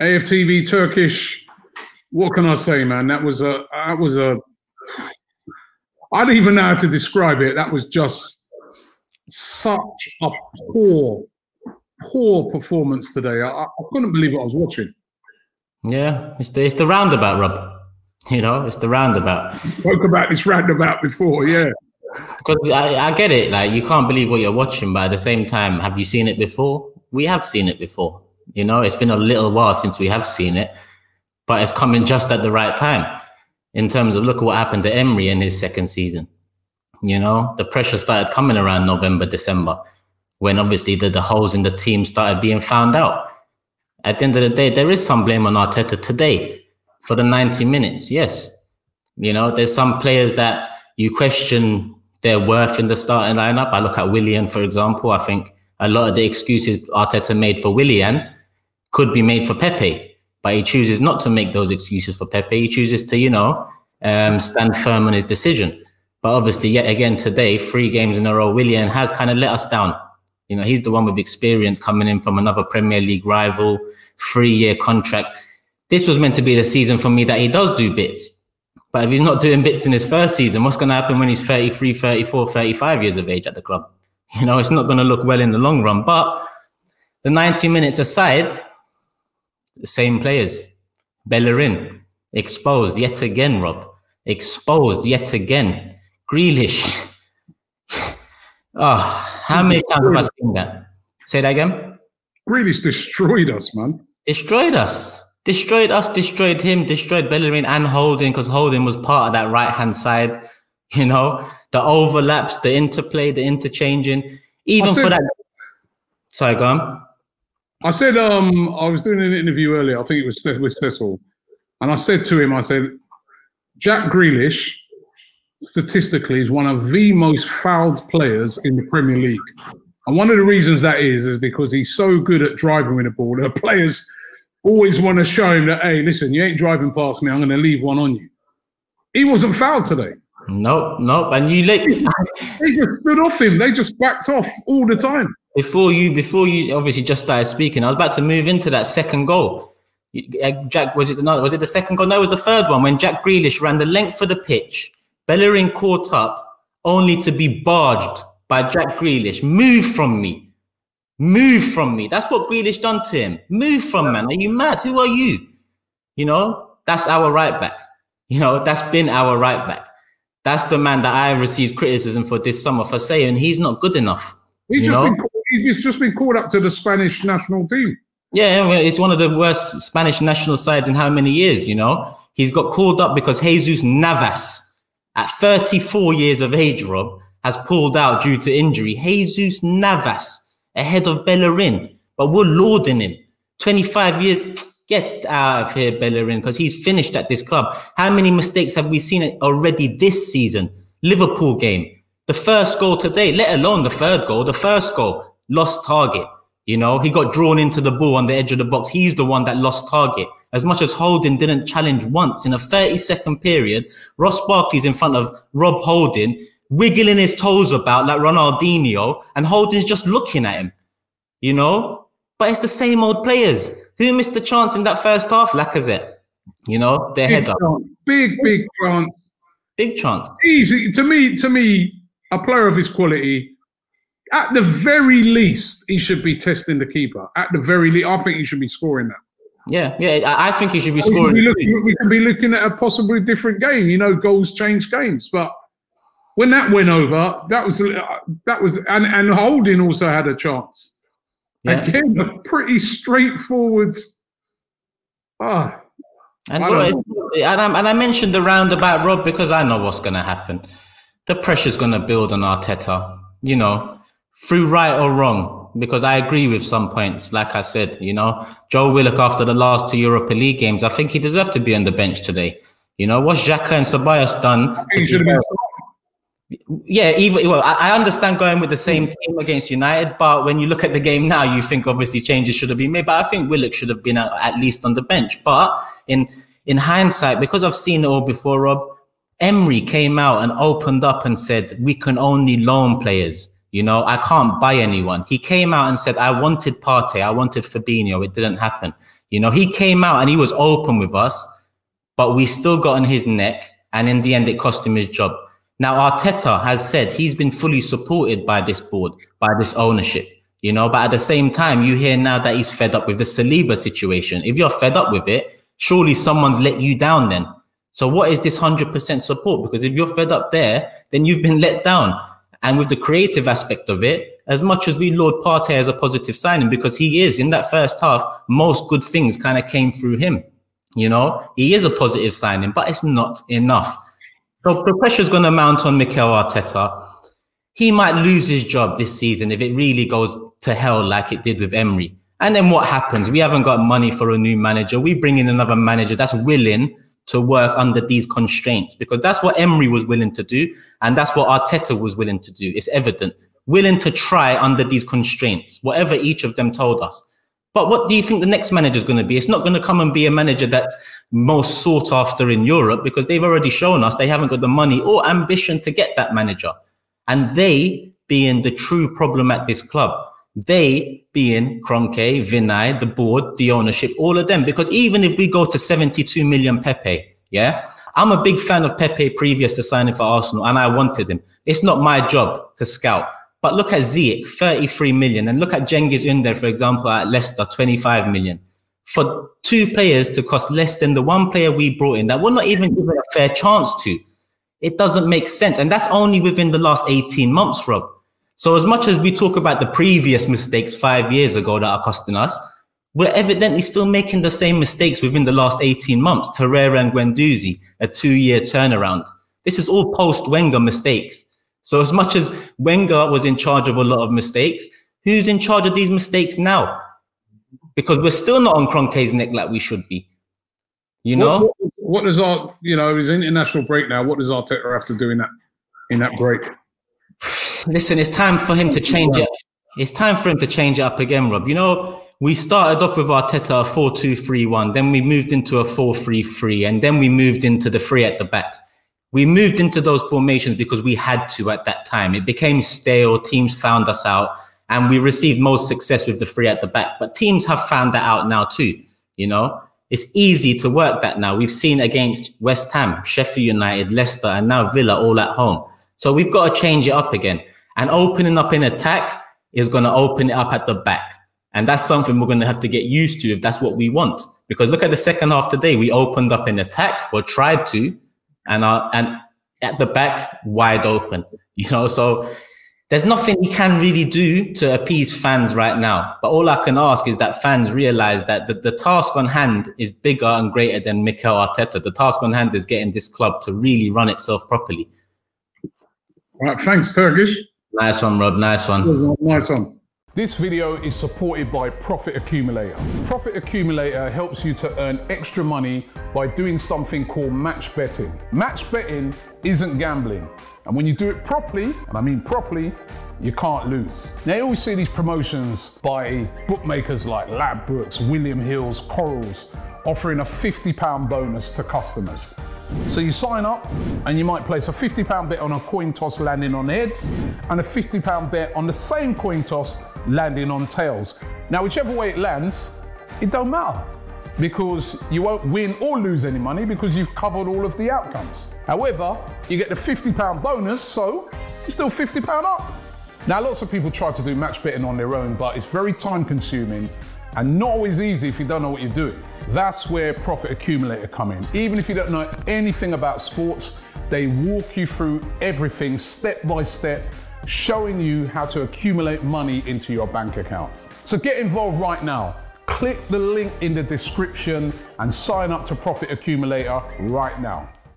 AFTV Turkish. What can I say, man? That was a. I don't even know how to describe it. That was just such a poor performance today. I couldn't believe what I was watching. Yeah, it's the roundabout, Rob. You know, it's the roundabout. We spoke about this roundabout before, yeah. Because I get it. Like, you can't believe what you're watching, but at the same time, have you seen it before? We have seen it before. You know, it's been a little while since we have seen it, but it's coming just at the right time. In terms of, look at what happened to Emery in his second season. You know, the pressure started coming around November, December, when obviously the holes in the team started being found out. At the end of the day, there is some blame on Arteta today for the 90 minutes. Yes. You know, there's some players that you question their worth in the starting lineup. I look at Willian, for example. I think a lot of the excuses Arteta made for Willian could be made for Pepe, but he chooses not to make those excuses for Pepe. He chooses to, you know, stand firm on his decision. But obviously, yet again today, 3 games in a row, Willian has kind of let us down. You know, he's the one with experience coming in from another Premier League rival, 3-year contract. This was meant to be the season for me that he does do bits. But if he's not doing bits in his first season, what's going to happen when he's 33, 34, 35 years of age at the club? You know, it's not going to look well in the long run. But the 90 minutes aside, the same players. Bellerin, exposed yet again, Rob. Exposed yet again. Grealish. Oh, how many times have I seen that? Say that again? Grealish destroyed us, man. Destroyed us. Destroyed us, destroyed him, destroyed Bellerin and Holding, because Holding was part of that right-hand side. You know, the overlaps, the interplay, the interchanging. Even for that. Sorry, go on. I said, I was doing an interview earlier, I think it was with Cecil, and I said to him, I said, Jack Grealish, statistically, is one of the most fouled players in the Premier League. And one of the reasons that is because he's so good at driving with the ball. The players always want to show him that, hey, listen, you ain't driving past me, I'm going to leave one on you. He wasn't fouled today. Nope. And you they just stood off him. They just backed off all the time. Before you obviously just started speaking, I was about to move into that second goal. Jack, was it the second goal? No, it was the third one when Jack Grealish ran the length of the pitch. Bellerin caught up only to be barged by Jack Grealish. Move from me. Move from me. That's what Grealish done to him. Move from, man. Are you mad? Who are you? You know, that's our right back. You know, that's been our right back. That's the man that I received criticism for this summer for saying he's not good enough. He's just been called up to the Spanish national team. Yeah, it's one of the worst Spanish national sides in how many years, you know? He's got called up because Jesus Navas, at 34 years of age, Rob, has pulled out due to injury. Jesus Navas, ahead of Bellerin, but we're lauding him. 25 years, get out of here, Bellerin, because he's finished at this club. How many mistakes have we seen already this season? Liverpool game, the first goal today, let alone the third goal, the first goal, lost target. You know, he got drawn into the ball on the edge of the box. He's the one that lost target. As much as Holding didn't challenge once in a 30-second period, Ross Barkley's in front of Rob Holding, wiggling his toes about like Ronaldinho, and Holding's just looking at him, you know? But it's the same old players. Who missed the chance in that first half? Lacazette, you know, their head up. Big chance. Big chance. Easy. To me, a player of his quality, at the very least, he should be testing the keeper. At the very least, I think he should be scoring that. Yeah, I think he should be scoring. We can be looking at a possibly different game. You know, goals change games. But when that went over, that was, and Holding also had a chance. Yeah. Again, a pretty straightforward. And I mentioned the roundabout, Rob, because I know what's going to happen. The pressure's going to build on Arteta, you know, through right or wrong, because I agree with some points. Like I said, you know, Joe Willock, after the last 2 Europa League games, I think he deserved to be on the bench today. You know, what's Xhaka and Ceballos done? Yeah, I understand going with the same team against United, but when you look at the game now, you think obviously changes should have been made. But I think Willock should have been at least on the bench. But in hindsight, because I've seen it all before, Rob, Emery came out and opened up and said, we can only loan players. You know, I can't buy anyone. He came out and said, I wanted Partey, I wanted Fabinho. It didn't happen. You know, he came out and he was open with us, but we still got on his neck. And in the end, it cost him his job. Now, Arteta has said he's been fully supported by this board, by this ownership, you know, but at the same time, you hear now that he's fed up with the Saliba situation. If you're fed up with it, surely someone's let you down then. So what is this 100% support? Because if you're fed up there, then you've been let down. And with the creative aspect of it, as much as we laud Partey as a positive signing, because he is, in that first half, most good things kind of came through him. You know, he is a positive signing, but it's not enough. So the pressure's going to mount on Mikel Arteta. He might lose his job this season if it really goes to hell like it did with Emery. And then what happens? We haven't got money for a new manager. We bring in another manager that's willing to work under these constraints, because that's what Emery was willing to do. And that's what Arteta was willing to do. It's evident. Willing to try under these constraints, whatever each of them told us. But what do you think the next manager is going to be? It's not going to come and be a manager that's most sought after in Europe, because they've already shown us they haven't got the money or ambition to get that manager. And they being the true problem at this club. They being Kroenke, Vinay, the board, the ownership, all of them. Because even if we go to 72 million Pepe, yeah, I'm a big fan of Pepe previous to signing for Arsenal, and I wanted him. It's not my job to scout. But look at Ziyech, 33 million. And look at Cengiz Ünder, for example, at Leicester, 25 million. For two players to cost less than the one player we brought in that we're not even given a fair chance to, it doesn't make sense. And that's only within the last 18 months, Rob. So as much as we talk about the previous mistakes 5 years ago that are costing us, we're evidently still making the same mistakes within the last 18 months. Torreira and Guendouzi, a 2-year turnaround. This is all post-Wenger mistakes. So as much as Wenger was in charge of a lot of mistakes, who's in charge of these mistakes now? Because we're still not on Kroenke's neck like we should be. You know? What does our, you know, his international break now, what does Arteta have to do in that break? Listen, it's time for him to change it. It's time for him to change it up again, Rob. You know, we started off with Arteta a 4-2-3-1, then we moved into a 4-3-3, and then we moved into the 3 at the back. We moved into those formations because we had to at that time. It became stale. Teams found us out, and we received most success with the 3 at the back. But teams have found that out now too. You know, it's easy to work that now. We've seen against West Ham, Sheffield United, Leicester, and now Villa all at home. So we've got to change it up again. And opening up in attack is going to open it up at the back. And that's something we're going to have to get used to if that's what we want. Because look at the second half today. We opened up in attack, or tried to, and at the back, wide open. You know, so there's nothing he can really do to appease fans right now. But all I can ask is that fans realize that the task on hand is bigger and greater than Mikel Arteta. The task on hand is getting this club to really run itself properly. All right, thanks, Turkish. Nice one, Rob. Nice one. Nice one. This video is supported by Profit Accumulator. Profit Accumulator helps you to earn extra money by doing something called match betting. Match betting isn't gambling. And when you do it properly, and I mean properly, you can't lose. Now you always see these promotions by bookmakers like Ladbrokes, William Hill's, Corals, offering a £50 bonus to customers. So you sign up and you might place a £50 bet on a coin toss landing on heads and a £50 bet on the same coin toss landing on tails. Now, whichever way it lands, it don't matter because you won't win or lose any money because you've covered all of the outcomes. However, you get the £50 bonus, so you're still £50 up. Now, lots of people try to do match betting on their own, but it's very time consuming and not always easy if you don't know what you're doing. That's where Profit Accumulator come in. Even if you don't know anything about sports, they walk you through everything step by step, showing you how to accumulate money into your bank account. So get involved right now. Click the link in the description and sign up to Profit Accumulator right now.